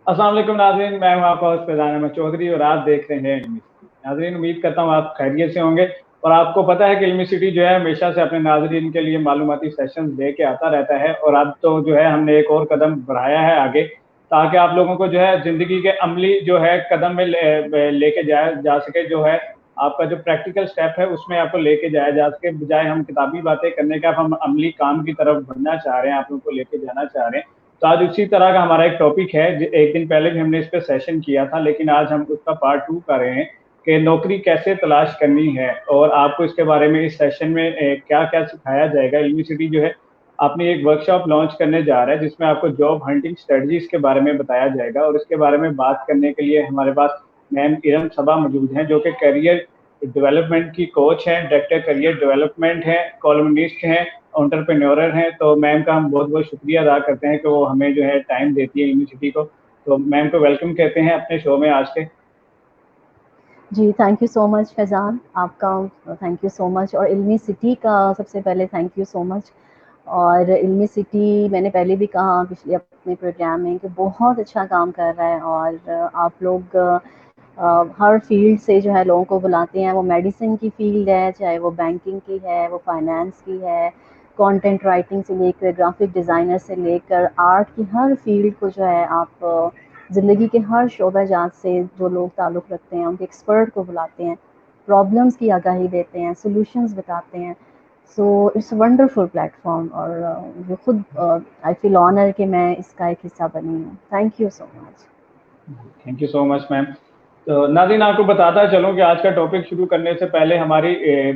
अस्सलाम वालेकुम नाज़रीन, मैं हूं आपका होस्ट फैज़ान अहमद चौधरी और आप देख रहे हैं इल्मी सिटी। नाज़रीन, उम्मीद करता हूं आप खैरियत से होंगे और आपको पता है कि इल्मी सिटी जो है हमेशा से अपने नाज़रीन के लिए मालूमाती सेशंस लेके आता रहता है और अब तो जो है हमने एक और कदम बढ़ाया है आगे, ताकि आप लोगों को जो है ज़िंदगी के अमली जो है कदम में लेके जाया जा सके। जो है आपका जो प्रैक्टिकल स्टेप है उसमें आपको लेके जाया जा सके, बजाय हम किताबी बातें करने का, अब हम अमली काम की तरफ बढ़ना चाह रहे हैं, आप लोगों को लेके जाना चाह रहे हैं। तो आज उसी तरह का हमारा एक टॉपिक है। एक दिन पहले भी हमने इस पे सेशन किया था, लेकिन आज हम उसका पार्ट 2 कर रहे हैं कि नौकरी कैसे तलाश करनी है। और आपको इसके बारे में इस सेशन में क्या क्या सिखाया जाएगा। इल्मी सिटी जो है अपनी एक वर्कशॉप लॉन्च करने जा रहा है जिसमें आपको जॉब हंटिंग स्ट्रेटजीज के बारे में बताया जाएगा। और इसके बारे में बात करने के लिए हमारे पास मैम इरम सबा मौजूद हैं, जो कि करियर डेवलपमेंट की कोच हैं, डायरेक्टर करियर डेवलपमेंट हैं, कॉलमनिस्ट हैं, एंटरप्रेन्योरर हैं। तो मैम का हम बहुत बहुत शुक्रिया अदा करते हैं कि वो हमें जो है टाइम देती है यूनिवर्सिटी को। तो मैम को वेलकम कहते हैं अपने शो में आज के। जी, thank you so much Faizan, आपका थैंक यू सो मच, और इल्मी सिटी का सबसे पहले थैंक यू सो मच। और इल्मी सिटी मैंने पहले भी कहा पिछले अपने प्रोग्राम में कि बहुत अच्छा काम कर रहा है। और आप लोग हर फील्ड से जो है लोगों को बुलाते हैं, वो मेडिसिन की फील्ड है, चाहे वो बैंकिंग की है, वो फाइनेंस की है, कंटेंट राइटिंग से लेकर ग्राफिक डिज़ाइनर से लेकर आर्ट की हर फील्ड को जो है आप ज़िंदगी के हर शोबा जात से जो लोग ताल्लुक़ रखते हैं उनके एक्सपर्ट को बुलाते हैं, प्रॉब्लम्स की आगाही देते हैं, सॉल्यूशंस बताते हैं। सो इट्स वंडरफुल प्लेटफॉर्म, और मुझे खुद आई फील ऑनर कि मैं इसका एक हिस्सा बनी हूँ। Thank you so much. Thank you so much ma'am. तो नाज़रीन, आपको बताता चलूं कि आज का टॉपिक शुरू करने से पहले हमारी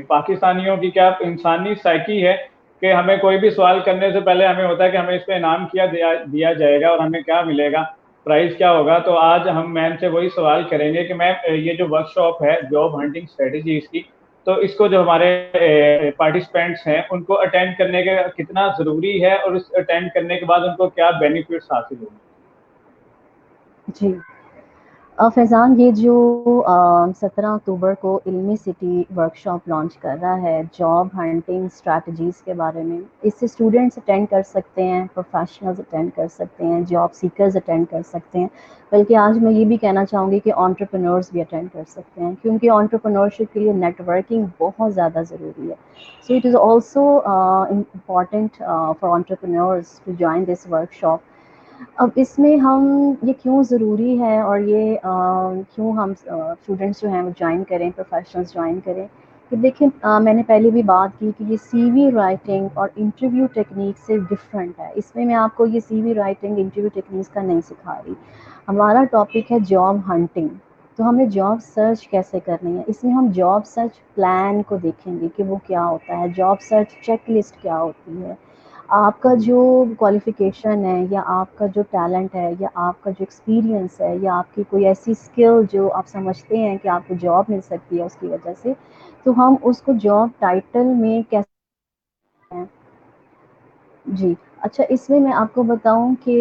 पाकिस्तानियों की क्या इंसानी साइकी है कि हमें कोई भी सवाल करने से पहले हमें होता है कि हमें इस पे इनाम क्या दिया जाएगा और हमें क्या मिलेगा, प्राइस क्या होगा। तो आज हम मैम से वही सवाल करेंगे कि मैम ये जो वर्कशॉप है जॉब हंटिंग स्ट्रेटेजी इसकी, तो इसको जो हमारे पार्टिसिपेंट्स हैं उनको अटेंड करने का कितना ज़रूरी है और इस अटेंड करने के बाद उनको क्या बेनिफिट्स हासिल होंगे। जी, फैज़ान, ये जो 17 अक्टूबर को इल्मी सिटी वर्कशॉप लॉन्च कर रहा है जॉब हंटिंग स्ट्रैटेजीज़ के बारे में, इससे स्टूडेंट्स अटेंड कर सकते हैं, प्रोफेशनल्स अटेंड कर सकते हैं, जॉब सीकर्स अटेंड कर सकते हैं, बल्कि आज मैं ये भी कहना चाहूँगी कि एंटरप्रेन्योर्स भी अटेंड कर सकते हैं, क्योंकि एंटरप्रेन्योरशिप के लिए नेटवर्किंग बहुत ज़्यादा ज़रूरी है। So it is also important for entrepreneurs to join this workshop. अब इसमें हम ये क्यों ज़रूरी है और ये क्यों हम स्टूडेंट्स जो हैं वो ज्वाइन करें, प्रोफेशनल्स ज्वाइन करें, कि देखें मैंने पहले भी बात की कि ये सीवी राइटिंग और इंटरव्यू टेक्निक से डिफरेंट है। इसमें मैं आपको ये सीवी राइटिंग इंटरव्यू टेक्निक्स का नहीं सिखा रही। हमारा टॉपिक है जॉब हंटिंग। तो हमें जॉब सर्च कैसे करनी है, इसमें हम जॉब सर्च प्लान को देखेंगे कि वो क्या होता है, जॉब सर्च चेकलिस्ट क्या होती है, आपका जो क्वालिफ़िकेशन है या आपका जो टैलेंट है या आपका जो एक्सपीरियंस है या आपकी कोई ऐसी स्किल जो आप समझते हैं कि आपको जॉब मिल सकती है उसकी वजह से, तो हम उसको जॉब टाइटल में कैसे हैं। जी, अच्छा, इसमें मैं आपको बताऊं कि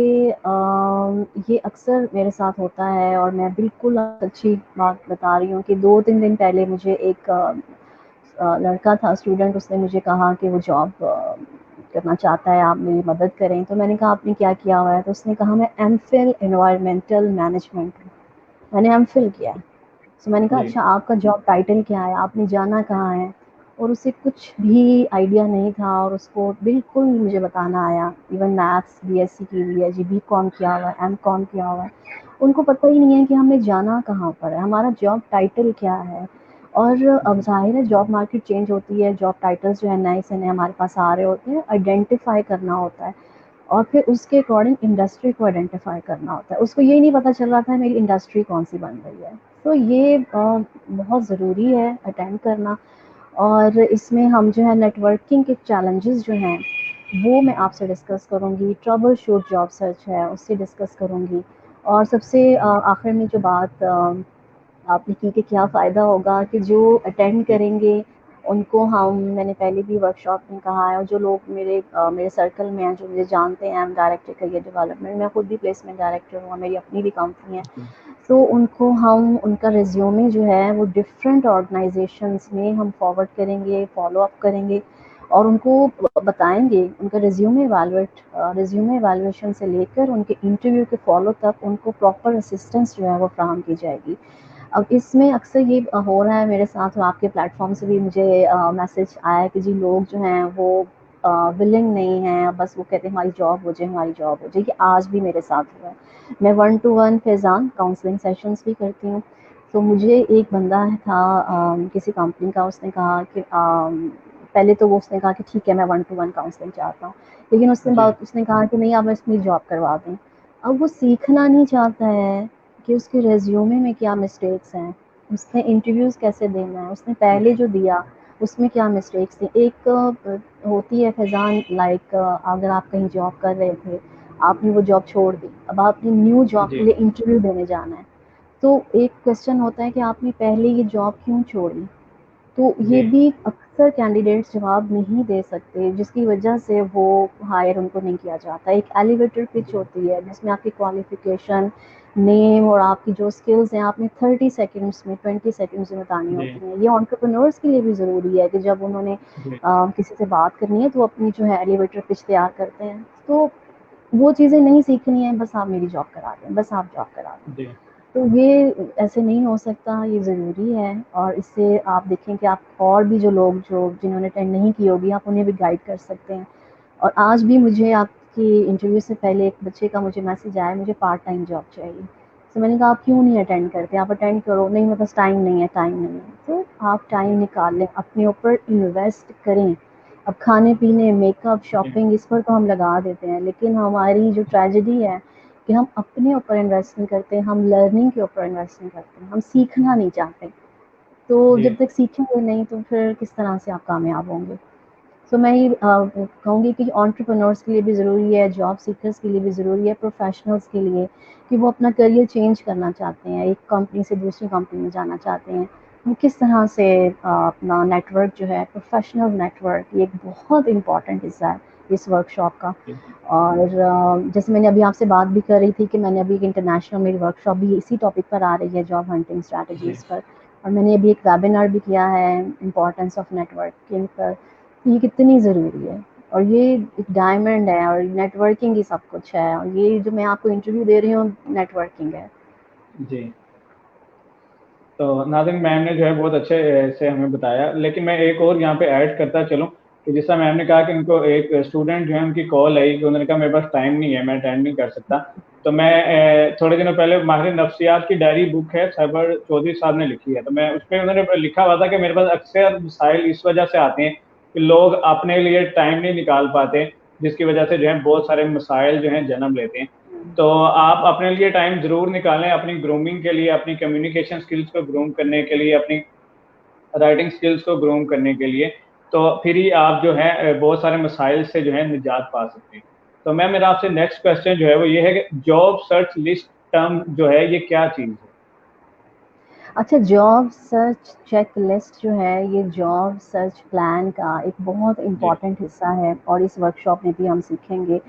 ये अक्सर मेरे साथ होता है, और मैं बिल्कुल अच्छी बात बता रही हूँ कि 2-3 दिन पहले मुझे एक लड़का था स्टूडेंट, उसने मुझे कहा कि वो जॉब करना चाहता है, आप मेरी मदद करें। तो मैंने कहा आपने क्या किया हुआ है? तो उसने कहा मैं एमफिल एनवायरमेंटल मैनेजमेंट, मैंने एमफिल किया है। तो मैंने कहा जी। अच्छा, आपका जॉब टाइटल क्या है, आपने जाना कहाँ है? और उसे कुछ भी आइडिया नहीं था, और उसको बिल्कुल नहीं मुझे बताना आया। इवन मैथ्स बीएससी की हुई है जी, बीकॉम किया हुआ है, एमकॉम किया हुआ है, उनको पता ही नहीं है कि हमें जाना कहाँ पर है, हमारा जॉब टाइटल क्या है। और अब ज़ाहिर है जॉब मार्केट चेंज होती है, जॉब टाइटल्स जो है नए से नए हमारे पास आ रहे होते हैं, आइडेंटिफाई करना होता है, और फिर उसके अकॉर्डिंग इंडस्ट्री को आइडेंटिफाई करना होता है। उसको ये नहीं पता चल रहा था मेरी इंडस्ट्री कौन सी बन रही है। तो ये बहुत ज़रूरी है अटेंड करना। और इसमें हम जो है नेटवर्किंग के चैलेंजेस जो हैं वो मैं आपसे डिस्कस करूँगी, ट्रबल शूट जॉब सर्च है उससे डिस्कस करूँगी, और सबसे आखिर में जो बात आपने की कि क्या फ़ायदा होगा, कि जो अटेंड करेंगे उनको हम, मैंने पहले भी वर्कशॉप में कहा है, और जो लोग मेरे सर्कल में हैं जो मुझे जानते हैं, डायरेक्टर करियर डेवलपमेंट, मैं खुद भी प्लेसमेंट डायरेक्टर हूँ, मेरी अपनी भी कंपनी है। तो उनको हम उनका रिज्यूमे जो है वो डिफरेंट ऑर्गेनाइजेशंस में हम फॉरवर्ड करेंगे, फॉलो अप करेंगे, اور ان کو بتائیں گے ان کا ریزیومے ایویلویشن سے لے کر ان کے انٹرویو کے فالو تک ان کو پراپر اسسٹنس جو ہے وہ فراہم کی جائے گی. اب اس میں اکثر یہ ہو رہا ہے میرے ساتھ، اور آپ کے پلیٹ فارم سے بھی مجھے میسج آیا ہے کہ جی لوگ جو ہیں وہ ولنگ نہیں ہیں، بس وہ کہتے ہیں ہماری جاب ہو جائے، ہماری جاب ہو جائے. یہ آج بھی میرے ساتھ ہوا ہے. میں 1-to-1 فیضان کاؤنسلنگ سیشنز بھی کرتی ہوں. تو مجھے ایک بندہ تھا کسی کمپنی کا، اس نے کہا کہ پہلے تو اس نے کہا کہ ٹھیک ہے میں 1-to-1 کاؤنسلنگ چاہتا ہوں، لیکن اس جی نے کہا کہ نہیں آپ اس میں جاب کروا دیں. اب وہ سیکھنا نہیں چاہتا ہے کہ اس کے ریزیومے میں کیا مسٹیکس ہیں، اس نے انٹرویوز کیسے دینا ہے، اس نے پہلے جی جو دیا اس میں کیا مسٹیکس تھیں. ایک ہوتی ہے فیضان لائک اگر آپ کہیں جاب کر رہے تھے، آپ نے وہ جاب چھوڑ دی، اب آپ نے نیو جاب جی کے لیے انٹرویو دینے جانا ہے. تو ایک کوشچن ہوتا ہے کہ آپ نے پہلے یہ جاب کیوں چھوڑی. تو یہ جی بھی اکثر کینڈیڈیٹس جواب نہیں دے سکتے، جس کی وجہ سے وہ ہائر ان کو نہیں کیا جاتا. ایک ایلیویٹر پچ جی ہوتی ہے جس میں آپ کی کوالیفیکیشن، نیم اور آپ کی جو اسکلز ہیں آپ نے 30 سیکنڈس میں 20 سیکنڈس میں بتانی جی ہوتی ہیں. یہ انٹرپرینورس کے لیے بھی ضروری ہے کہ جب انہوں نے جی کسی سے بات کرنی ہے تو اپنی جو ہے ایلیویٹر پچ تیار کرتے ہیں. تو وہ چیزیں نہیں سیکھنی ہیں، بس آپ میری جاب کرا دیں، بس آپ جاب کرا دیں. جی تو یہ ایسے نہیں ہو سکتا، یہ ضروری ہے. اور اس سے آپ دیکھیں کہ آپ اور بھی جو لوگ جنہوں نے اٹینڈ نہیں کی ہوگی آپ انہیں بھی گائیڈ کر سکتے ہیں. اور آج بھی مجھے آپ کی انٹرویو سے پہلے ایک بچے کا مجھے میسج آیا مجھے پارٹ ٹائم جاب چاہیے. تو میں نے کہا آپ کیوں نہیں اٹینڈ کرتے، آپ اٹینڈ کرو. نہیں میرے پاس ٹائم نہیں ہے. تو آپ ٹائم نکال لیں، اپنے اوپر انویسٹ کریں. اب کھانے پینے، میک اپ، جی شاپنگ اس پر تو ہم لگا دیتے ہیں، لیکن ہماری جو ٹریجڈی ہے کہ ہم اپنے اوپر انویسٹ نہیں کرتے، ہم لرننگ کے اوپر انویسٹ نہیں کرتے، ہم سیکھنا نہیں چاہتے. تو جی جب تک سیکھیں گے نہیں تو پھر کس طرح سے آپ کامیاب ہوں گے. تو میں یہ کہوں گی کہ انٹرپرینورس کے لیے بھی ضروری ہے، جاب سیکرز کے لیے بھی ضروری ہے، پروفیشنلز کے لیے کہ وہ اپنا کریئر چینج کرنا چاہتے ہیں، ایک کمپنی سے دوسری کمپنی میں جانا چاہتے ہیں، وہ کس طرح سے اپنا نیٹ ورک جو ہے پروفیشنل نیٹ ورک، یہ ایک بہت امپورٹنٹ حصہ ہے اس ورک شاپ کا. جی اور جیسے میں نے ابھی آپ سے بات بھی کر رہی تھی کہ میں نے ابھی ایک انٹرنیشنل میری ورک شاپ بھی اسی ٹاپک پر آ رہی ہے، جاب ہنٹنگ جی اسٹریٹجیز پر. اور میں نے ابھی ایک ویبینار بھی کیا ہے امپورٹنس آف نیٹ ورکنگ پر. یہ کتنی ضروری ہے، اور یہ ایک ڈائمنڈ ہے، اور نیٹ ورکنگ ہی سب کچھ ہے. اور یہ جو میں آپ کو انٹرویو دے رہی ہوں نیٹ ورکنگ ہے. جی. تو ناظرین میم نے جو ہے بہت اچھے سے ہمیں بتایا، لیکن میں ایک اور یہاں پہ ایڈ کرتا چلوں کہ جس طرح میم نے کہا کہ ان کو ایک اسٹوڈنٹ جو ہے ان کی کال آئی کہ انہوں نے کہا میرے پاس ٹائم نہیں ہے، میں اٹینڈ نہیں کر سکتا. تو میں تھوڑے دنوں پہلے ماہر نفسیات کی ڈائری بک ہے سرور چودھری صاحب نے لکھی ہے، تو میں اس پہ انہوں نے لکھا ہوا تھا کہ میرے پاس اکثر مسائل اس وجہ سے آتے ہیں کہ لوگ اپنے لیے ٹائم نہیں نکال پاتے، جس کی وجہ سے جو ہے بہت سارے مسائل جو ہیں جنم لیتے ہیں. تو آپ اپنے لیے ٹائم ضرور نکالیں، اپنی گرومنگ کے لیے، اپنی کمیونیکیشن اسکلس کو گروم کرنے کے لیے، اپنی رائٹنگ اسکلس کو گروم کرنے کے لیے. تو پھر ہی آپ جو ہے بہت سارے مسائل سے جو ہے نجات پا سکتے ہیں. تو میں میرا آپ سے نیکسٹ کوشچن جو ہے وہ یہ ہے کہ جاب سرچ لسٹ ٹرم جو ہے یہ کیا چیز ہے؟ اچھا، جاب سرچ چیک لسٹ جو ہے یہ جاب سرچ پلان کا ایک بہت جی امپورٹنٹ حصہ ہے، اور اس ورک شاپ میں بھی ہم سیکھیں گے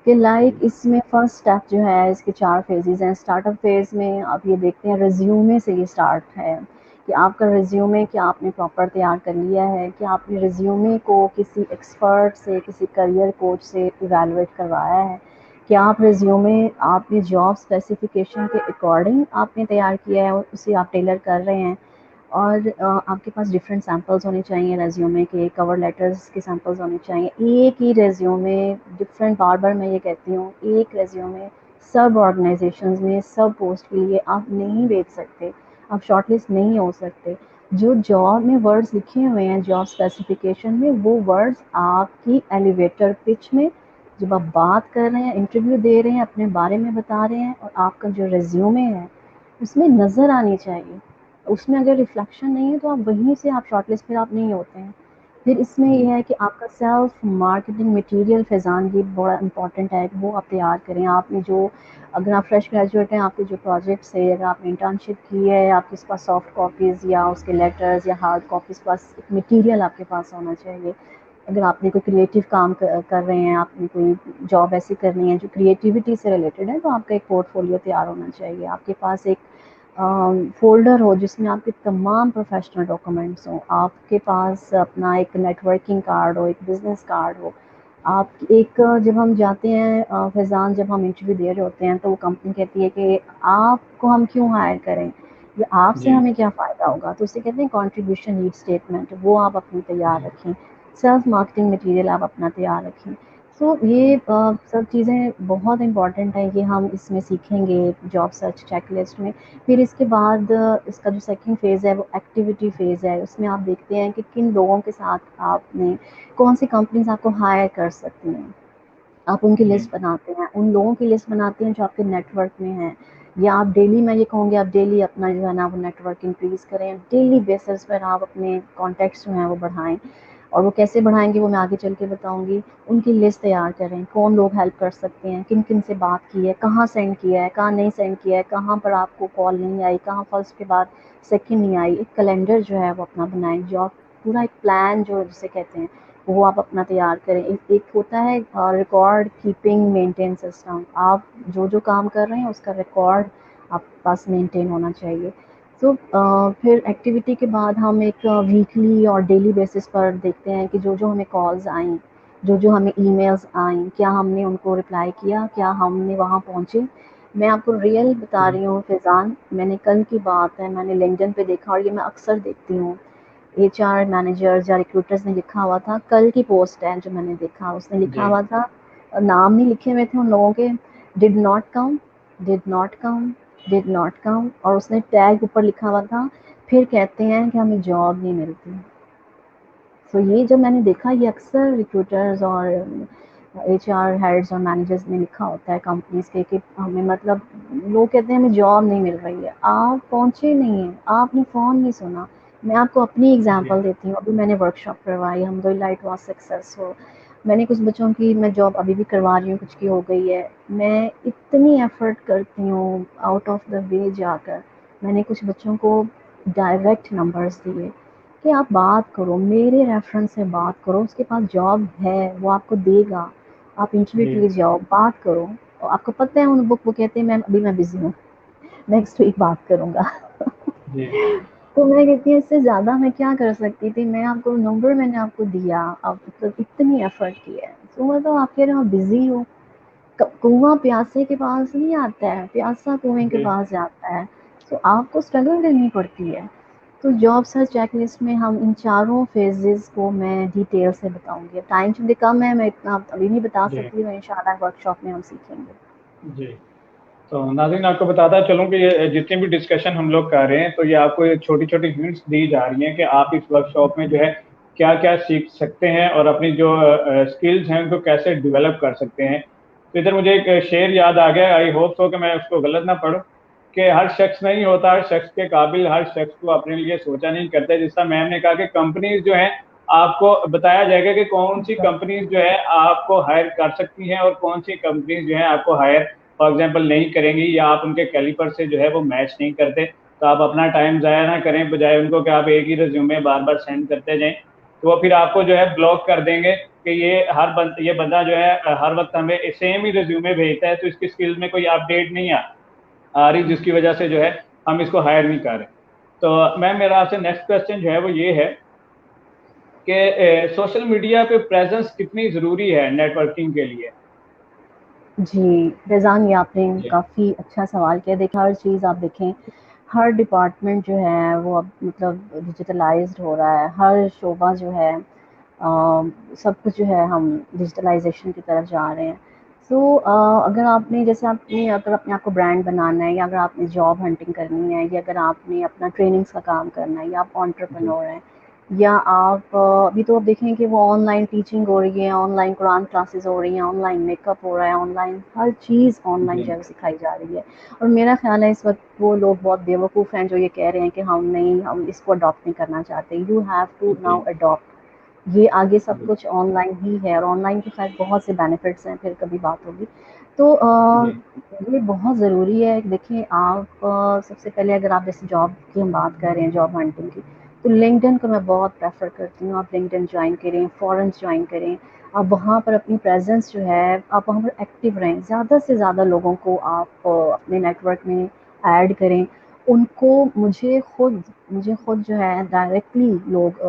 کہ جی لائک اس میں فرسٹ اسٹیپ جو ہے اس کے 4 فیزز ہیں. اسٹارٹ اپ فیز میں آپ یہ دیکھتے ہیں ریزیومے سے یہ اسٹارٹ ہے کہ آپ کا ریزیومے کیا آپ نے پراپر تیار کر لیا ہے، کہ آپ نے ریزیومے کو کسی ایکسپرٹ سے، کسی کریئر کوچ سے ایویلویٹ کروایا ہے، کہ آپ ریزیومے آپ نے جاب اسپیسیفکیشن کے اکارڈنگ آپ نے تیار کیا ہے اور اسے آپ ٹیلر کر رہے ہیں. اور آپ کے پاس ڈفرینٹ سیمپلز ہونے چاہیے ریزیومے کے، کور لیٹرز کے سیمپلز ہونے چاہیے. ایک ہی ریزیومے ڈفرینٹ، بار بار میں یہ کہتی ہوں ایک ریزیومے سب آرگنائزیشنز میں سب پوسٹ کے لیے آپ نہیں بھیج سکتے، آپ شارٹ لسٹ نہیں ہو سکتے. جو جاب میں ورڈز لکھے ہوئے ہیں جاب اسپیسیفکیشن میں، وہ ورڈز آپ کی ایلیویٹر پچ میں جب آپ بات کر رہے ہیں، انٹرویو دے رہے ہیں، اپنے بارے میں بتا رہے ہیں، اور آپ کا جو ریزیومے ہے اس میں نظر آنی چاہیے. اس میں اگر ریفلیکشن نہیں ہے تو آپ وہیں سے آپ شارٹ لسٹ پھر آپ نہیں ہوتے ہیں. پھر اس میں جی یہ ہے کہ آپ کا سیلف مارکیٹنگ مٹیریل فیضان یہ بڑا امپورٹنٹ ہے کہ وہ آپ تیار کریں. آپ نے جو، اگر آپ فریش گریجویٹ ہیں، آپ کے جو پروجیکٹس ہے، اگر آپ نے انٹرنشپ کی ہے، آپ کے پاس سافٹ کاپیز یا اس کے لیٹرز یا ہارڈ کاپیز پاس ایک مٹیریل آپ کے پاس ہونا چاہیے. اگر آپ نے کوئی کریٹیو کام کر رہے ہیں، آپ نے کوئی جاب ایسی کرنی ہے جو کریٹیوٹی سے ریلیٹڈ ہے، تو آپ کا ایک پورٹ فولیو تیار ہونا چاہیے. آپ کے پاس ایک फोल्डर हो जिसमें आपके तमाम प्रोफेशनल डॉक्यूमेंट्स हों, आपके पास अपना एक नेटवर्किंग कार्ड हो, एक बिज़नेस कार्ड हो। आप एक जब हम जाते हैं फैज़ान, जब हम इंटरव्यू दे रहे होते हैं तो वो कंपनी कहती है कि आपको हम क्यों हायर करें या आपसे जी हमें क्या फ़ायदा होगा, तो उसे कहते हैं कंट्रीब्यूशन नीड स्टेटमेंट, वो आप अपनी तैयार जी रखें। सेल्फ मार्केटिंग मटेरियल आप अपना तैयार रखें। सो ये सब चीज़ें बहुत इम्पॉर्टेंट हैं, ये हम इसमें सीखेंगे जॉब सर्च चेकलिस्ट में। फिर इसके बाद इसका जो सेकंड फ़ेज़ है वो एक्टिविटी फ़ेज़ है। उसमें आप देखते हैं कि किन लोगों के साथ आपने कौन सी कंपनीज़ आपको हायर कर सकती हैं। आप उनकी जी लिस्ट बनाते हैं, उन लोगों की लिस्ट बनाते हैं जो आपके नेटवर्क में हैं, या आप डेली, मैं ये कहूँगी आप डेली अपना जो है ना वो नेटवर्क इंक्रीज़ करें। डेली बेसिस पर आप अपने कॉन्टैक्ट्स जो हैं वो बढ़ाएँ, और वो कैसे बढ़ाएँगे वो मैं आगे चल के बताऊँगी। उनकी लिस्ट तैयार करें, कौन लोग हेल्प कर सकते हैं, किन-किन से बात की है, कहाँ सेंड किया है, कहाँ नहीं सेंड किया है, कहाँ पर आपको कॉल नहीं आई, कहाँ फर्स्ट के बाद सेकंड नहीं आई। एक कैलेंडर जो है वो अपना बनाएँ, जो आप पूरा एक प्लान जो जिसे कहते हैं वो आप अपना तैयार करें। एक होता है रिकॉर्ड कीपिंग मेंटेन सिस्टम, आप जो काम कर रहे हैं उसका रिकॉर्ड आपके पास मेंटेन होना चाहिए। तो फिर एक्टिविटी के बाद हम एक वीकली और डेली बेसिस पर देखते हैं कि जो हमें कॉल्स आईं, जो हमें ईमेल्स आईं, क्या हमने उनको रिप्लाई किया, क्या हमने वहाँ पहुँचे। मैं आपको रियल बता जी रही हूँ फैज़ान, मैंने कल की बात है, मैंने लिंक्डइन पे देखा और ये मैं अक्सर देखती हूँ। एचआर मैनेजर्स या रिक्रूटर्स ने लिखा हुआ था, कल की पोस्ट है जो मैंने देखा, उसने लिखा जी हुआ था, नाम नहीं लिखे हुए थे उन लोगों के, did not come, did not come, did not come, और उसने टैग ऊपर लिखा हुआ था, फिर कहते हैं कि हमें जॉब नहीं मिलती। तो ये जब मैंने देखा, ये अक्सर रिक्रूटर्स और एचआर हेड्स और मैनेजर्स ने लिखा होता है कंपनीज के कि हमें, मतलब लोग कहते हैं हमें जॉब नहीं मिल रही है, आप पहुंचे नहीं हैं, आपने फ़ोन नहीं सुना। मैं आपको अपनी जी एग्जांपल देती हूँ, अभी मैंने वर्कशॉप करवाई, अल्हम्दुलिल्लाह इट वाज सक्सेसफुल। मैंने कुछ बच्चों की मैं जॉब अभी भी करवा रही हूँ, कुछ की हो गई है। मैं इतनी एफर्ट करती हूँ आउट ऑफ द वे जाकर, मैंने कुछ बच्चों को डायरेक्ट नंबर्स दिए कि आप बात करो, मेरे रेफरेंस से बात करो, उसके पास जॉब है, वो आपको देगा, आप इंटरव्यू जी के लिए जाओ, बात करो। और आपको पता है उन वो कहते हैं मैम अभी मैं बिजी हूँ, नेक्स्ट वीक बात करूँगा। जी तो मैं कहती हूँ इससे ज़्यादा मैं क्या कर सकती थी, मैं आपको नंबर मैंने आपको दिया, आप मतलब इतनी एफर्ट की है, तो मतलब आप कह रहे हो आप बिजी हो। कुआं प्यासे के पास नहीं आता है, प्यासा कुएं के जी पास जाता है। तो आपको स्ट्रगल करनी पड़ती है। तो जॉब सर्च चेकलिस्ट में हम इन चारों फेजेस को मैं डिटेल से बताऊंगी। टाइम चूंकि कम है, मैं इतना अभी नहीं बता जी सकती, मैं इंशाल्लाह वर्कशॉप में हम सीखेंगे। जी। तो नाज़रीन आपको बताता चलूँ कि ये जितनी भी डिस्कशन हम लोग कर रहे हैं तो ये आपको ये छोटी छोटी हिंट्स दी जा रही हैं कि आप इस वर्कशॉप में जो है क्या क्या सीख सकते हैं और अपनी जो स्किल्स हैं उनको कैसे डेवलप कर सकते हैं। तो इधर मुझे एक शेर याद आ गया, आई होप सो कि मैं उसको गलत ना पढ़ूं, कि हर शख्स नहीं होता हर शख्स के काबिल, हर शख्स को अपने लिए सोचा नहीं करते। जिसका मैम ने कहा कि कंपनीज जो है आपको बताया जाएगा कि कौन सी कंपनीज जो है आपको हायर कर सकती हैं और कौन सी कंपनीज जो है आपको हायर फॉर एग्जाम्पल नहीं करेंगी, या आप उनके कैलिपर से जो है वो मैच नहीं करते। तो आप अपना टाइम ज़ाया ना करें, बजाय उनको कि आप एक ही रिज्यूमे बार बार सेंड करते जाएं, तो वो फिर आपको जो है ब्लॉक कर देंगे कि ये बंदा जो है हर वक्त हमें सेम ही रिज्यूमे भेजता है, तो इसकी स्किल्स में कोई अपडेट नहीं आ रही, जिसकी वजह से जो है हम इसको हायर नहीं कर रहे। तो मैम मेरा आपसे नेक्स्ट क्वेश्चन जो है वो ये है कि सोशल मीडिया पे प्रेजेंस कितनी ज़रूरी है नेटवर्किंग के लिए। जी, फैज़ान ये आपने जी काफ़ी अच्छा सवाल किया। देखिए हर चीज़ आप देखें, हर डिपार्टमेंट जो है वो अब मतलब डिजिटलाइज़्ड हो रहा है, हर शोबा जो है सब कुछ जो है हम डिजिटलाइजेशन की तरफ जा रहे हैं। सो अगर आपने जैसे आपने अगर अपने आप को ब्रांड बनाना है, या अगर आपने जॉब हंटिंग करनी है, या अगर आपने अपना ट्रेनिंग्स का काम करना है, या आप जी एंटरप्रेन्योर हैं, या आप अभी तो आप देखें कि वो ऑनलाइन टीचिंग हो रही है, ऑनलाइन कुरान क्लासेस हो रही हैं, ऑनलाइन मेकअप हो रहा है, ऑनलाइन हर चीज़ ऑनलाइन जी जो है सिखाई जा रही है। और मेरा ख्याल है इस वक्त वो लोग बहुत बेवकूफ़ हैं जो ये कह रहे हैं कि हम नहीं, हम इसको अडॉप्ट नहीं करना चाहते। यू हैव टू जी नाउ अडॉप्ट, ये आगे सब जी कुछ ऑनलाइन ही है, और ऑनलाइन के साथ बहुत से बेनिफिट्स हैं, फिर कभी बात होगी। तो जी ये बहुत ज़रूरी है। देखिए आप सबसे पहले अगर आप जैसे जॉब की हम बात कर रहे हैं, जॉब हंटिंग की, तो लिंक्डइन को मैं बहुत प्रेफर करती हूँ। आप लिंक्डइन ज्वाइन करें, फोरम्स ज्वाइन करें, आप वहाँ पर अपनी प्रेजेंस जो है आप वहाँ पर एक्टिव रहें, ज़्यादा से ज़्यादा लोगों को आप अपने नेटवर्क में ऐड करें। उनको मुझे खुद जो है डायरेक्टली लोग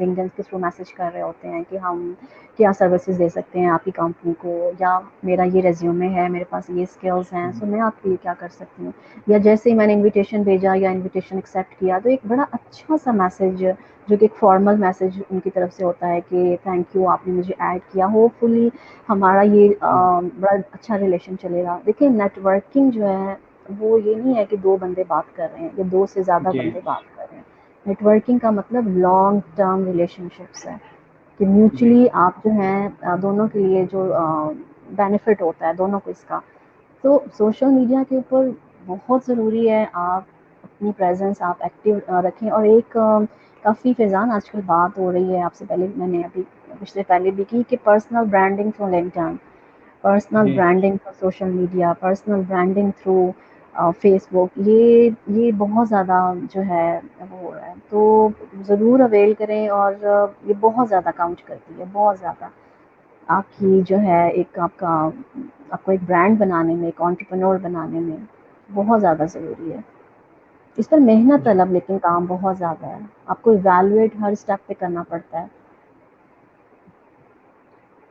लिंक्डइन के थ्रू मैसेज कर रहे होते हैं कि हम क्या सर्विसेज दे सकते हैं आपकी कंपनी को, या मेरा ये रेज्यूमे है, मेरे पास ये स्किल्स हैं, सो मैं आपके लिए क्या कर सकती हूँ। या जैसे ही मैंने इनविटेशन भेजा या इनविटेशन एक्सेप्ट किया तो एक बड़ा अच्छा सा मैसेज, जो कि एक फॉर्मल मैसेज उनकी तरफ से होता है कि थैंक यू आपने मुझे ऐड किया, होपफुली हमारा ये बड़ा अच्छा रिलेशन चलेगा। देखिए नेटवर्किंग जो है वो ये नहीं है कि 2 बंदे बात कर रहे हैं या 2 से ज़्यादा जी बंदे बात कर रहे हैं। नेटवर्किंग का मतलब लॉन्ग टर्म रिलेशनशिप्स है, कि जी म्यूचुअली आप जो हैं दोनों के लिए जो बेनिफिट होता है दोनों को इसका। तो सोशल मीडिया के ऊपर बहुत ज़रूरी है आप अपनी प्रेजेंस आप एक्टिव रखें। और एक काफ़ी फैज़ान आजकल बात हो रही है, आपसे पहले मैंने अभी पिछले पहले भी की, कि personal branding through LinkedIn, personal जी branding through social media, personal branding through Facebook, ये बहुत ज़्यादा जो है वो हो रहा है। तो ज़रूर अवेल करें, और ये बहुत ज़्यादा काउंट करती है, बहुत ज़्यादा आपकी जो है एक आपको एक ब्रांड बनाने में, एक एंटरप्रेन्योर बनाने में बहुत ज़्यादा ज़रूरी है। इस पर मेहनत जी तलब लेकिन काम बहुत ज़्यादा है, आपको इवैल्यूएट हर स्टेप पे करना पड़ता है।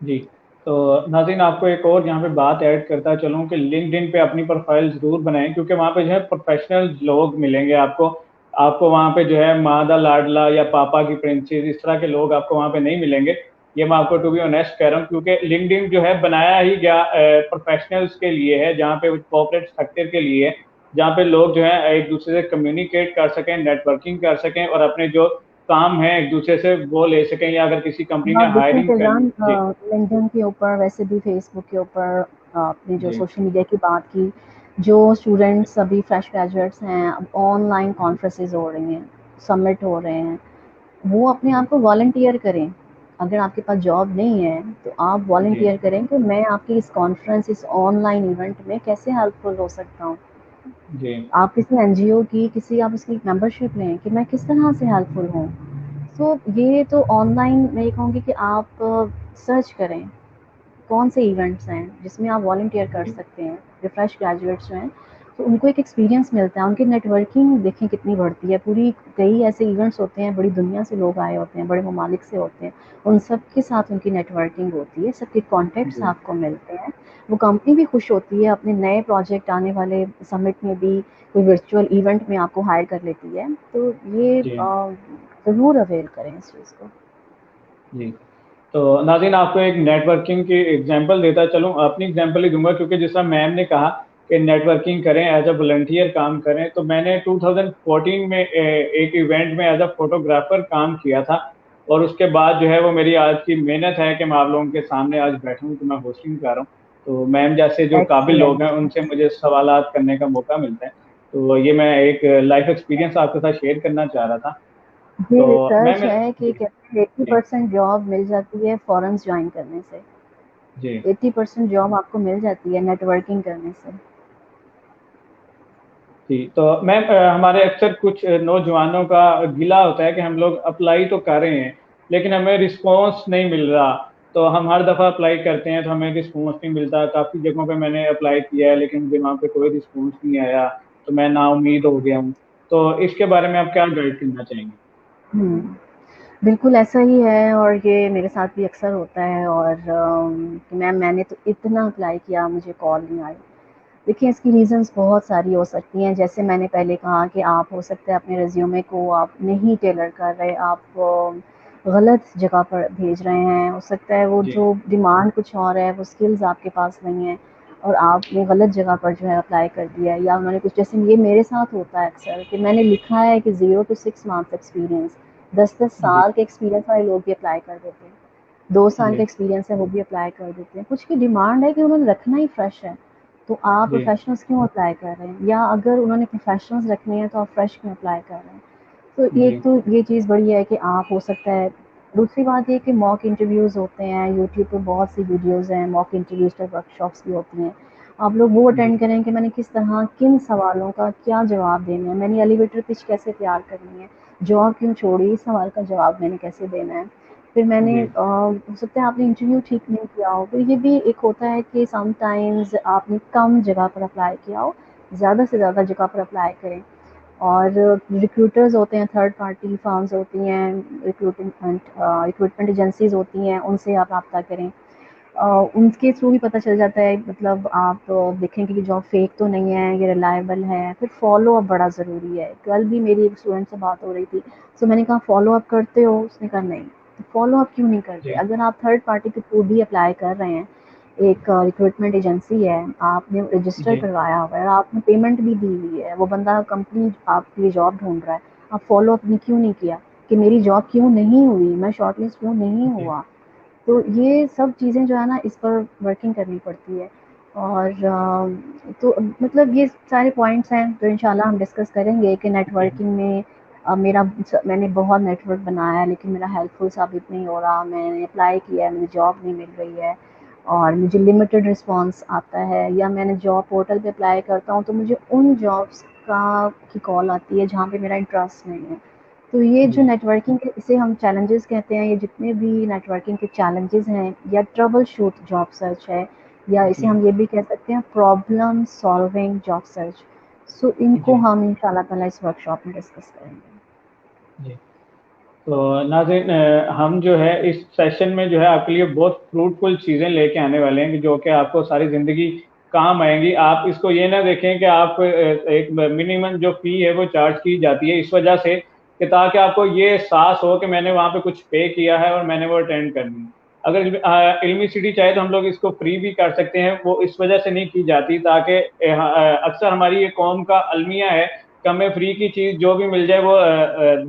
जी। तो नाज़रीन, आपको एक और यहाँ पे बात ऐड करता चलूँ कि लिंक्डइन पे अपनी प्रोफाइल ज़रूर बनाएं, क्योंकि वहाँ पे जो है प्रोफेशनल लोग मिलेंगे आपको। आपको वहाँ पे जो है मादा लाडला या पापा की प्रिंसेस इस तरह के लोग आपको वहाँ पे नहीं मिलेंगे। ये मैं आपको टू बी ऑनेस्ट कह रहा हूँ, क्योंकि लिंक्डइन जो है बनाया ही गया प्रोफेशनल्स के लिए है, जहाँ पे कॉर्पोरेट सेक्टर के लिए है, जहाँ पे लोग जो है एक दूसरे से कम्युनिकेट कर सकें, नेटवर्किंग कर सकें और अपने जो काम है एक दूसरे से वो ले सकें, या अगर किसी कंपनी ने आप देखें हायरिंग करनी। फैज़ान, जी लिंक्डइन के ऊपर, वैसे भी फेसबुक के ऊपर, आपने जो जी सोशल मीडिया की बात की, जो स्टूडेंट्स अभी फ्रेश ग्रेजुएट्स हैं, अब ऑनलाइन कॉन्फ्रेंसेस हो रही हैं, समिट हो रहे हैं, वो अपने जी आप को वॉलंटियर करें। अगर आपके पास जॉब नहीं है तो आप जी वॉलंटियर करें कि मैं आपकी इस कॉन्फ्रेंस, इस ऑनलाइन इवेंट में कैसे हेल्पफुल हो सकता हूँ। जी आप किसी एनजीओ की किसी आप उसकी मेंबरशिप लें कि मैं किस तरह से हेल्पफुल हूँ। सो ये तो ऑनलाइन मैं ये कहूँगी कि आप सर्च करें कौन से इवेंट्स हैं जिसमें आप वॉलंटियर कर जी सकते हैं। जो फ्रेश ग्रेजुएट्स जो हैं तो उनको एक एक्सपीरियंस मिलता है, उनकी नेटवर्किंग देखें कितनी बढ़ती है। पूरी कई ऐसे इवेंट्स होते हैं, बड़ी दुनिया से लोग आए होते हैं, बड़े ममालिक से होते हैं, उन सब के साथ उनकी नेटवर्किंग होती है, सबके कॉन्टेक्ट्स जी आपको मिलते हैं। वो कंपनी भी खुश होती है, अपने नए प्रोजेक्ट आने वाले समिट में भी कोई वर्चुअल इवेंट में आपको हायर कर लेती है। तो ये जी ज़रूर अवेल करें इस चीज़ को। जी। तो नाज़रीन, आपको एक नेटवर्किंग की एग्जांपल देता चलूँ, अपनी एग्जांपल ही दूंगा, क्योंकि जिस तरह मैम ने कहा कि नेटवर्किंग करें, एज अ वॉलंटियर काम करें, तो मैंने 2014 में एक इवेंट में एज अ फोटोग्राफर काम किया था। और उसके बाद जो है वो मेरी आज की मेहनत है कि मैं आप लोगों के सामने आज बैठा हूँ, तो मैं होस्टिंग कर रहा हूँ। तो मैम जैसे जो काबिल लोग हैं एक्सीलेंट। उनसे मुझे सवालात करने का मौका मिलता है। तो ये मैं एक लाइफ एक्सपीरियंस आपके साथ शेयर करना चाह रहा था। ये तो रिसर्च मैम है कि जी कहते हैं जी 80% जॉब मिल जाती है फॉरेन ज्वाइन करने से। जी 80% जॉब आपको मिल जाती है नेटवर्किंग करने से। जी। तो मैम, हमारे अक्सर कुछ नौजवानों का गिला होता है कि हम लोग अप्लाई तो कर रहे हैं लेकिन हमें रिस्पॉन्स नहीं मिल रहा। तो हम हर दफ़ा अप्लाई करते हैं तो हमें रिस्पॉन्स नहीं मिलता। काफ़ी जगहों पे मैंने अप्लाई किया है लेकिन मुझे वहाँ पे कोई रिस्पॉन्स नहीं आया, तो मैं नाउम्मीद हो गया हूँ। तो इसके बारे में आप क्या गाइड करना चाहेंगे? हुँ, बिल्कुल ऐसा ही है, और ये मेरे साथ भी अक्सर होता है। और कि मैंने तो इतना अप्लाई किया, मुझे कॉल नहीं आई। देखिए इसकी रीज़न्स बहुत सारी हो सकती हैं। जैसे मैंने पहले कहा कि आप हो सकता है अपने रिज़्यूमे को आप नहीं टेलर कर रहे, आप गलत जगह पर भेज रहे हैं। हो सकता है वो जी जो डिमांड कुछ और है, वो स्किल्स आपके पास नहीं है और आपने गलत जगह पर जो है अप्लाई कर दिया है। या उन्होंने कुछ, जैसे ये मेरे साथ होता है अक्सर कि मैंने लिखा है कि 0 to 6 मंथ्स एक्सपीरियंस, 10-10 जी साल के एक्सपीरियंस वाले लोग भी अप्लाई कर देते हैं। 2 साल जी का एक्सपीरियंस है वो भी अप्लाई कर देते हैं। कुछ की डिमांड है कि उन्होंने रखना ही फ्रेश है, तो आप जी प्रोफेशनल्स क्यों अप्लाई कर रहे हैं? या अगर उन्होंने प्रोफेशनल्स रखने हैं तो आप फ्रेश क्यों अप्लाई कर रहे हैं? तो जी एक तो ये चीज़ बड़ी है कि आप हो सकता है। दूसरी बात ये कि मॉक इंटरव्यूज़ होते हैं, यूट्यूब पे बहुत सी वीडियोज़ हैं, मॉक इंटरव्यूज़ पर वर्कशॉप्स भी होती हैं। आप लोग वो जी अटेंड करें कि मैंने किस तरह किन सवालों का क्या जवाब देना है, मैंने एलिवेटर पिच कैसे तैयार करनी है, जॉब क्यों छोड़ी, इस सवाल का जवाब मैंने कैसे देना है। फिर मैंने जी हो सकता है आपने इंटरव्यू ठीक नहीं किया हो, तो ये भी एक होता है कि समटाइम्स आपने कम जगह पर अप्लाई किया हो, ज़्यादा से ज़्यादा जगह पर अप्लाई करें। اور ریکروٹرز ہوتے ہیں, تھرڈ پارٹی فارمز ہوتی ہیں, ریکروٹمنٹ ایجنسیز ہوتی ہیں, ان سے آپ رابطہ کریں. ان کے تھرو بھی پتہ چل جاتا ہے, مطلب آپ دیکھیں کہ یہ جاب فیک تو نہیں ہے, یہ ریلائبل ہے. پھر فالو اپ بڑا ضروری ہے. کل بھی میری ایک اسٹوڈنٹ سے بات ہو رہی تھی, تو میں نے کہا فالو اپ کرتے ہو؟ اس نے کہا نہیں. فالو اپ کیوں نہیں کرتے؟ اگر آپ تھرڈ پارٹی کے تھرو بھی اپلائی کر رہے ہیں, ایک ریکروٹمنٹ ایجنسی ہے, آپ نے رجسٹر کروایا ہوا ہے, آپ نے پیمنٹ بھی دی ہوئی ہے, وہ بندہ کمپنی آپ کے لیے جاب ڈھونڈ رہا ہے, آپ فالو اپ نے کیوں نہیں کیا کہ میری جاب کیوں نہیں ہوئی, میں شارٹ لسٹ کیوں نہیں ہوا؟ تو یہ سب چیزیں جو ہے نا, اس پر ورکنگ کرنی پڑتی ہے. اور تو مطلب یہ سارے پوائنٹس ہیں جو انشاءاللہ ہم ڈسکس کریں گے کہ نیٹ ورکنگ میں میں نے بہت نیٹ ورک بنایا ہے, لیکن میرا ہیلپ فل ثابت نہیں ہو رہا. میں نے اپلائی کیا ہے, مجھے جاب نہیں مل رہی ہے, اور مجھے لمیٹڈ رسپانس آتا ہے, یا میں نے جاب پورٹل پہ اپلائی کرتا ہوں تو مجھے ان جابس کی کال آتی ہے جہاں پہ میرا انٹرسٹ نہیں ہے. تو یہ جو نیٹ ورکنگ کے, اسے ہم چیلنجز کہتے ہیں. یہ جتنے بھی نیٹ ورکنگ کے چیلنجز ہیں, یا ٹربل شوٹ جاب سرچ ہے, یا اسے ہم یہ بھی کہہ سکتے ہیں پرابلم سالونگ جاب سرچ. سو ان کو ہم انشاءاللہ تعالیٰ اس ورکشاپ میں ڈسکس کریں گے. تو ناظرین, ہم جو ہے اس سیشن میں جو ہے آپ کے لیے بہت فروٹفل چیزیں لے کے آنے والے ہیں, جو کہ آپ کو ساری زندگی کام آئیں گی. آپ اس کو یہ نہ دیکھیں کہ آپ ایک منیمم جو فی ہے وہ چارج کی جاتی ہے اس وجہ سے کہ تاکہ آپ کو یہ احساس ہو کہ میں نے وہاں پہ کچھ پے کیا ہے اور میں نے وہ اٹینڈ کرنی ہے. اگر علمی سٹی چاہے تو ہم لوگ اس کو فری بھی کر سکتے ہیں, وہ اس وجہ سے نہیں کی جاتی تاکہ اکثر ہماری یہ قوم کا المیہ ہے کہ ہمیں فری کی چیز جو بھی مل جائے وہ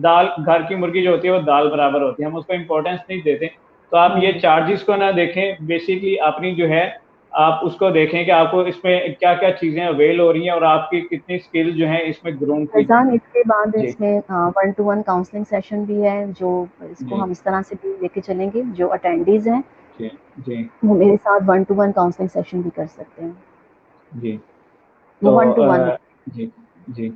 دال, گھر کی مرغی جو ہوتی ہے وہ دال برابر ہوتی ہے, ہم اس کو امپورٹینس نہیں دیتے. تو آپ یہ چارجز کو نہ دیکھیں, بیسیکلی اپنی جو ہے آپ اس کو دیکھیں کہ آپ کو اس میں کیا کیا چیزیں اویل ہو رہی ہیں اور آپ کی کتنی سکل جو ہیں اس میں گروم کی جائیں. فیضان, اس کے بعد اس میں 1-to-1 کاؤنسلنگ سیشن بھی ہے, جو اس کو ہم اس طرح سے بھی لے کے چلیں گے. جو اٹینڈیز ہیں وہ میرے ساتھ 1-to-1 کاؤنسلنگ سیشن بھی کر سکتے ہیں. جی, وہ تو 1-to-1 جی جی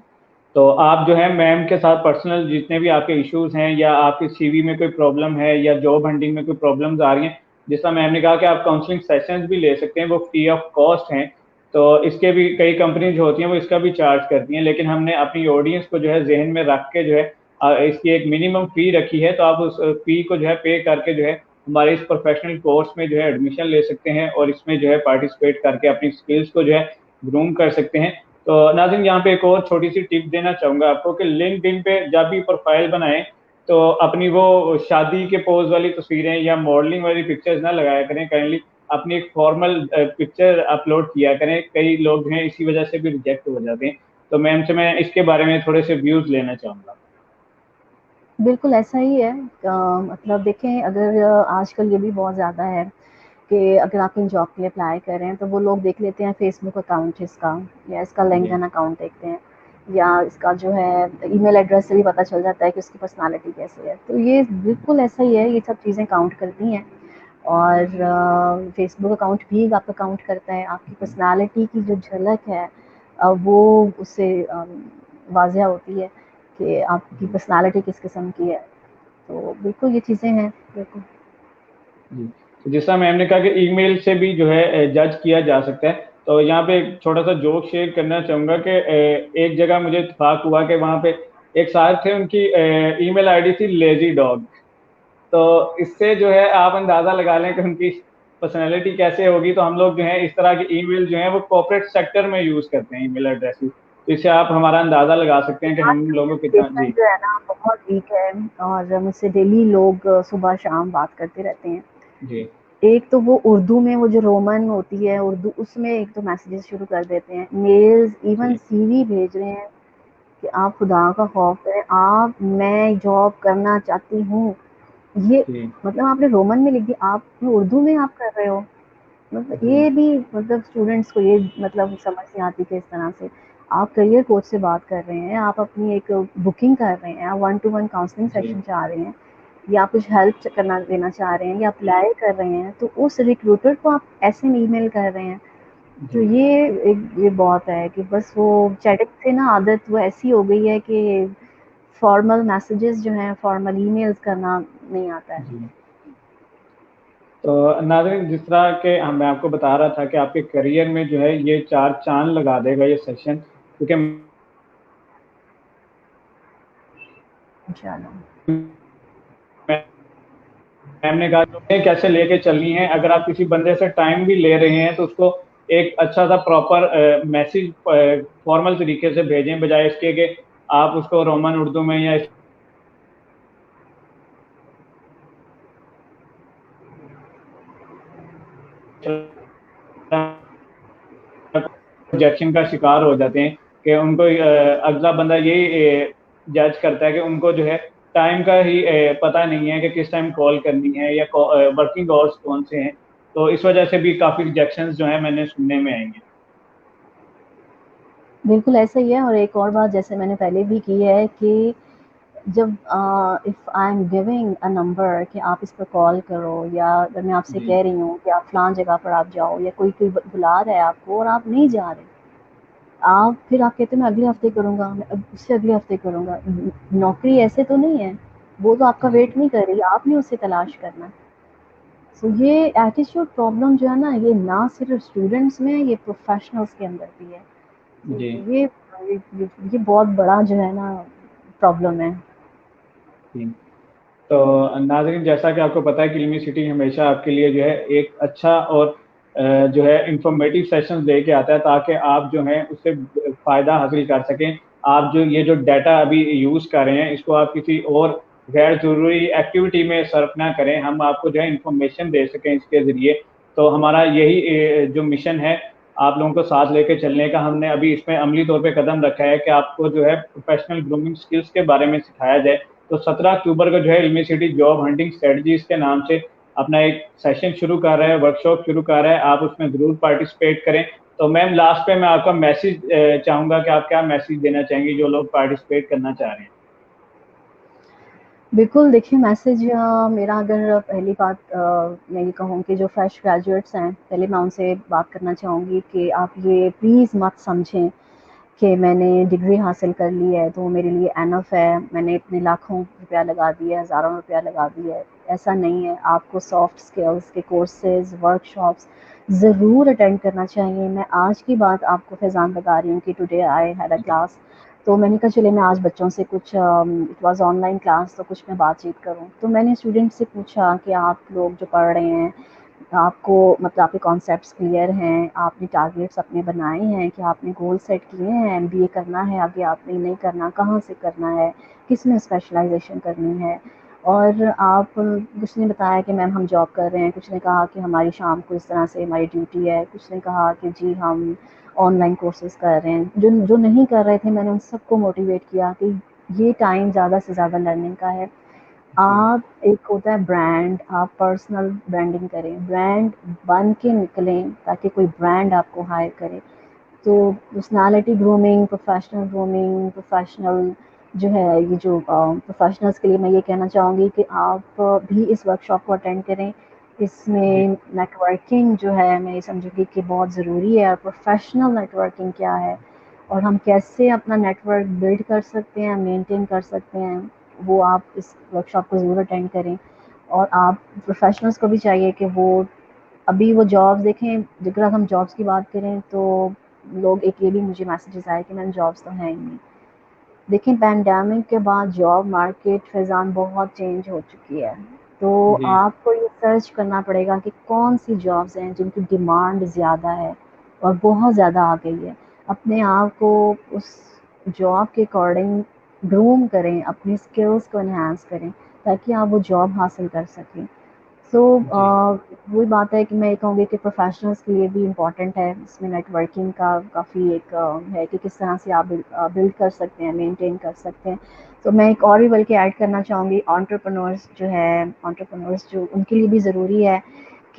تو آپ جو ہے میم کے ساتھ پرسنل جتنے بھی آپ کے ایشوز ہیں, یا آپ کے سی وی میں کوئی پرابلم ہے, یا جاب ہنٹنگ میں کوئی پرابلمز آ رہی ہیں, جس طرح میم نے کہا کہ آپ کاؤنسلنگ سیشنز بھی لے سکتے ہیں, وہ فری آف کاسٹ ہیں. تو اس کے بھی کئی کمپنی جو ہوتی ہیں وہ اس کا بھی چارج کرتی ہیں, لیکن ہم نے اپنی آڈینس کو جو ہے ذہن میں رکھ کے جو ہے اس کی ایک منیمم فی رکھی ہے. تو آپ اس فی کو جو ہے پے کر کے جو ہے ہمارے اس پروفیشنل کورس میں جو ہے ایڈمیشن لے سکتے ہیں, اور اس میں جو ہے پارٹیسپیٹ کر کے اپنی اسکلس کو جو ہے گروم کر سکتے ہیں. تو ناظرین, یہاں پہ ایک اور چھوٹی سی ٹپ دینا چاہوں گا آپ کو کہ لنکڈ ان پہ جب بھی پروفائل بنائیں تو اپنی وہ شادی کے پوز والی تصویریں یا ماڈلنگ والی پکچرز نہ لگایا کریں. کائنڈلی اپنی ایک فارمل پکچر اپلوڈ کیا کریں. کئی لوگ ہیں اسی وجہ سے بھی ریجیکٹ ہو جاتے ہیں. تو میم سے میں اس کے بارے میں تھوڑے سے ویوز لینا چاہوں گا. بالکل ایسا ہی ہے. مطلب دیکھیں, اگر آج کل یہ بھی بہت زیادہ ہے کہ اگر آپ ان جاب کے لیے اپلائی کر رہے ہیں تو وہ لوگ دیکھ لیتے ہیں فیس بک اکاؤنٹ اس کا, یا اس کا لنکڈن اکاؤنٹ دیکھتے ہیں, یا اس کا جو ہے ای میل ایڈریس سے بھی پتہ چل جاتا ہے کہ اس کی پرسنالٹی کیسی ہے. تو یہ بالکل ایسا ہی ہے, یہ سب چیزیں کاؤنٹ کرتی ہیں. اور فیس بک اکاؤنٹ بھی آپ کا کاؤنٹ کرتا ہے. آپ کی پرسنالٹی کی جو جھلک ہے وہ اس سے واضح ہوتی ہے کہ آپ کی پرسنالٹی کس قسم کی ہے. تو بالکل یہ چیزیں ہیں. بالکل جی, جس طرح میم نے کہا کہ ای میل سے بھی جو ہے جج کیا جا سکتا ہے. تو یہاں پہ ایک چھوٹا سا جوک شیئر کرنا چاہوں گا کہ ایک جگہ مجھے اتفاق ہوا کہ وہاں پہ ایک صاحب تھے, ان کی ای میل آئی ڈی تھی لیزی ڈاگ. تو اس سے جو ہے آپ اندازہ لگا لیں کہ ان کی پرسنالٹی کیسے ہوگی. تو ہم لوگ جو ہیں اس طرح کی ای میل جو ہیں وہ کارپوریٹ سیکٹر میں یوز کرتے ہیں ای میل ایڈریس. تو اس سے آپ ہمارا اندازہ لگا سکتے ہیں کہ ہم لوگوں کتنا. جی جو ہے نا بہت ویک ہے, اور مجھ سے ڈیلی لوگ صبح شام بات کرتے رہتے ہیں. جی ایک تو وہ اردو میں, وہ جو رومن ہوتی ہے اردو, اس میں ایک تو میسیجز شروع کر دیتے ہیں, میلز, ایون جی سی وی بھیج رہے ہیں کہ آپ خدا کا خوف کریں, آپ, میں جاب کرنا چاہتی ہوں. یہ جی مطلب آپ نے رومن میں لکھ دی, آپ اردو میں آپ کر رہے ہو. مطلب جی یہ بھی, مطلب اسٹوڈینٹس کو یہ مطلب سمجھ نہیں آتی کہ اس طرح سے آپ کریئر کوچ سے بات کر رہے ہیں, آپ اپنی ایک بکنگ کر رہے ہیں, 1-to-1 کاؤنسلنگ جی سیشن چاہ رہے ہیں, یا کچھ ہیلپ کرنا دینا چاہ رہے ہیں, یا اپلائی کر رہے ہیں, تو اس ریکروٹر کو آپ ایسے ای میل کر رہے ہیں. تو جی یہ بہت ہے کہ بس وہ چیٹنگ سے نا عادت وہ ایسی ہو گئی ہے کہ فارمل میسیجز جو ہیں, فارمل ای میلز کرنا نہیں آتا ہے. جی تو ناظرین, جس طرح کہ میں آپ کو بتا رہا تھا کہ آپ کے کریئر میں جو ہے یہ 4 چاند لگا دے گا یہ سیشن, کیونکہ इंशाल्लाह। मैम ने कहा कैसे लेके चलनी है, अगर आप किसी बंदे से टाइम भी ले रहे हैं तो उसको एक अच्छा सा प्रॉपर मैसेज फॉर्मल तरीके से भेजें, बजाय इसके कि आप उसको रोमन उर्दू में या रिजेक्शन का शिकार हो जाते हैं कि उनको अगला बंदा यही जज करता है कि उनको जो है टाइम का ही पता नहीं है कि किस टाइम कॉल करनी है या वर्किंग आवर्स कौन से हैं, तो इस वजह से भी काफ़ी रिजेक्शंस जो है मैंने सुनने में आएंगे। बिल्कुल ऐसा ही है। और एक और बात जैसे मैंने पहले भी की है कि जब if I am giving a number कि आप इस पर कॉल करो, या अगर मैं आपसे जी कह रही हूँ कि आप फलां जगह पर आप जाओ, या कोई कोई बुला रहा है आपको और आप नहीं जा रहे, आप फिर आप कहते हैं मैं अगले हफ्ते करूँगा, मैं उससे अगले हफ्ते करूँगा। नौकरी ऐसे तो नहीं है, वो तो आपका जी वेट नहीं कर रही, आपने उसे तलाश करना है। सो ये एटीट्यूड प्रॉब्लम जो है ना, ये ना सिर्फ स्टूडेंट्स में, ये प्रोफेशनल्स के अंदर भी है। जी। तो ये बहुत बड़ा जो है ना प्रॉब्लम है। जी। तो नाज़रीन, जैसा कि आपको पता है कि इल्मी सिटी हमेशा आपके लिए जो है एक अच्छा और जो है इंफॉर्मेटिव सेशन दे के आता है, ताकि आप जो है उससे फ़ायदा हासिल कर सकें। आप जो ये जो डाटा अभी यूज़ कर रहे हैं, इसको आप किसी और गैर ज़रूरी एक्टिविटी में सर्फ ना करें, हम आपको जो है इंफॉर्मेशन दे सकें इसके ज़रिए। तो हमारा यही जो मिशन है आप लोगों को साथ लेके चलने का, हमने अभी इसमें अमली तौर पे कदम रखा है कि आपको जो है प्रोफेशनल ग्रूमिंग स्किल्स के बारे में सिखाया जाए। तो 17 अक्टूबर को जो है इल्मी सिटी जॉब हंटिंग स्ट्रेटजीज के नाम से अपना एक सेशन शुरू कर रहा है, वर्कशॉप शुरू कर रहा है, आप उसमें ज़रूर पार्टिसिपेट करें। तो मैम, लास्ट पे मैं आपका मैसेज चाहूँगा कि आप क्या मैसेज देना चाहेंगी जो लोग पार्टिसिपेट करना चाह रहे हैं। बिल्कुल, देखिए मैसेज मेरा, अगर पहली बात मैं ये कहूँ कि जो फ्रेश ग्रेजुएट्स हैं, पहले मैं उनसे बात करना चाहूँगी कि आप ये प्लीज़ मत समझें कि मैंने डिग्री हासिल कर ली है तो मेरे लिए एनफ है, मैंने इतने लाखों रुपया लगा दिया, हज़ारों रुपया लगा दिया है। ऐसा नहीं है। आपको सॉफ्ट स्किल्स के कोर्सेज़, वर्कशॉप्स ज़रूर अटेंड करना चाहिए। मैं आज की बात आपको फैज़ान बता रही हूँ कि today I had a class, तो मैंने कहा चलिए मैं आज बच्चों से कुछ, इट वाज़ ऑनलाइन क्लास, तो कुछ मैं बातचीत करूँ। तो मैंने स्टूडेंट से पूछा कि आप लोग जो पढ़ रहे हैं, आपको मतलब आपके कॉन्सेप्ट्स क्लियर हैं, आपने टारगेट्स अपने बनाए हैं, कि आपने गोल सेट किए हैं, एमबीए करना है आगे, आपने नहीं करना, कहाँ से करना है, किस में स्पेशलाइजेशन करनी है। और आप, कुछ ने बताया कि मैम हम जॉब कर रहे हैं, कुछ ने कहा कि हमारी शाम को इस तरह से हमारी ड्यूटी है, कुछ ने कहा कि जी हम ऑनलाइन कोर्सेज कर रहे हैं। जो जो नहीं कर रहे थे, मैंने उन सबको मोटिवेट किया कि ये टाइम ज़्यादा से ज़्यादा लर्निंग का है। जी आप, एक होता है ब्रांड, आप पर्सनल ब्रांडिंग करें, ब्रांड बन के निकलें ताकि कोई ब्रांड आपको हायर करे। तो personality grooming, professional grooming, professional जो है, ये जो प्रोफेशनल्स के लिए मैं ये कहना चाहूँगी कि आप भी इस वर्कशॉप को अटेंड करें। जी इसमें नेटवर्किंग जो है, मैं ये समझूँगी कि बहुत ज़रूरी है। और प्रोफेशनल नेटवर्किंग क्या है और हम कैसे अपना नेटवर्क बिल्ड कर सकते हैं, मेंटेन कर सकते हैं, वो आप इस वर्कशॉप को ज़रूर अटेंड करें। और आप प्रोफेशनल्स को भी चाहिए कि वो अभी वो जॉब्स देखें। अगर हम जॉब्स की बात करें तो लोग, एक ये भी मुझे मैसेजेस आए कि मैम जॉब्स तो हैं ही नहीं। देखिए पैंडेमिक के बाद जॉब मार्केट फैज़ान बहुत चेंज हो चुकी है। तो जी आपको ये सर्च करना पड़ेगा कि कौन सी जॉब्स हैं जिनकी डिमांड ज़्यादा है और बहुत ज़्यादा आ गई है। अपने आप को उस जॉब के अकॉर्डिंग ग्रूम करें, अपनी स्किल्स को एनहांस करें ताकि आप वो जॉब हासिल कर सकें। सो जी वही बात है कि मैं ये कहूँगी कि प्रोफेशनल्स के लिए भी इम्पोर्टेंट है। इसमें नेटवर्किंग का काफ़ी एक है कि किस तरह से आप बिल्ड कर सकते हैं, मेंटेन कर सकते हैं। तो मैं एक और भी बल्कि ऐड करना चाहूँगी, एंटरप्रेन्योर्स जो है, एंटरप्रेन्योर्स जो उनके लिए भी ज़रूरी है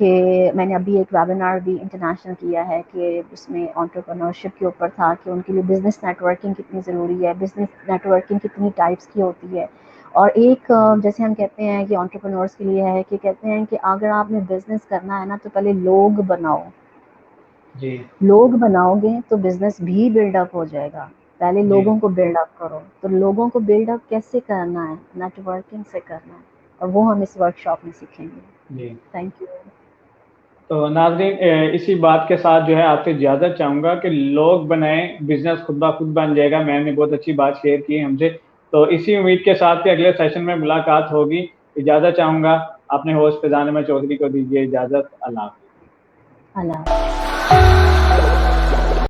कि मैंने अभी एक वेबिनार भी इंटरनेशनल किया है कि उसमें एंटरप्रेन्योरशिप के ऊपर था कि उनके लिए बिज़नेस नेटवर्किंग कितनी ज़रूरी है, बिज़नेस नेटवर्किंग कितनी टाइप्स की होती है। और एक जैसे हम कहते हैं कि एंटरप्रेन्योर्स के लिए है कि कहते हैं कि अगर आपने बिज़नेस करना है ना तो पहले लोग बनाओ। जी लोग बनाओगे तो बिज़नेस भी बिल्डअप हो जाएगा। पहले जी लोगों को बिल्डअप करो। तो लोगों को बिल्डअप कैसे करना है? नेटवर्किंग से करना है और वो हम इस वर्कशॉप में सीखेंगे। जी। Thank you. तो नाज़रीन, इसी बात के साथ जो है आपसे इजाज़त चाहूँगा कि लोग बनाएं, बिजनेस खुद ब खुद बन जाएगा। मैम ने बहुत अच्छी बात शेयर की है हमसे। تو اسی امید کے ساتھ کہ اگلے سیشن میں ملاقات ہوگی، اجازت چاہوں گا، اپنے ہوسٹ فیضان احمد چودھری کو دیجیے اجازت. اللہ حافظ. اللہ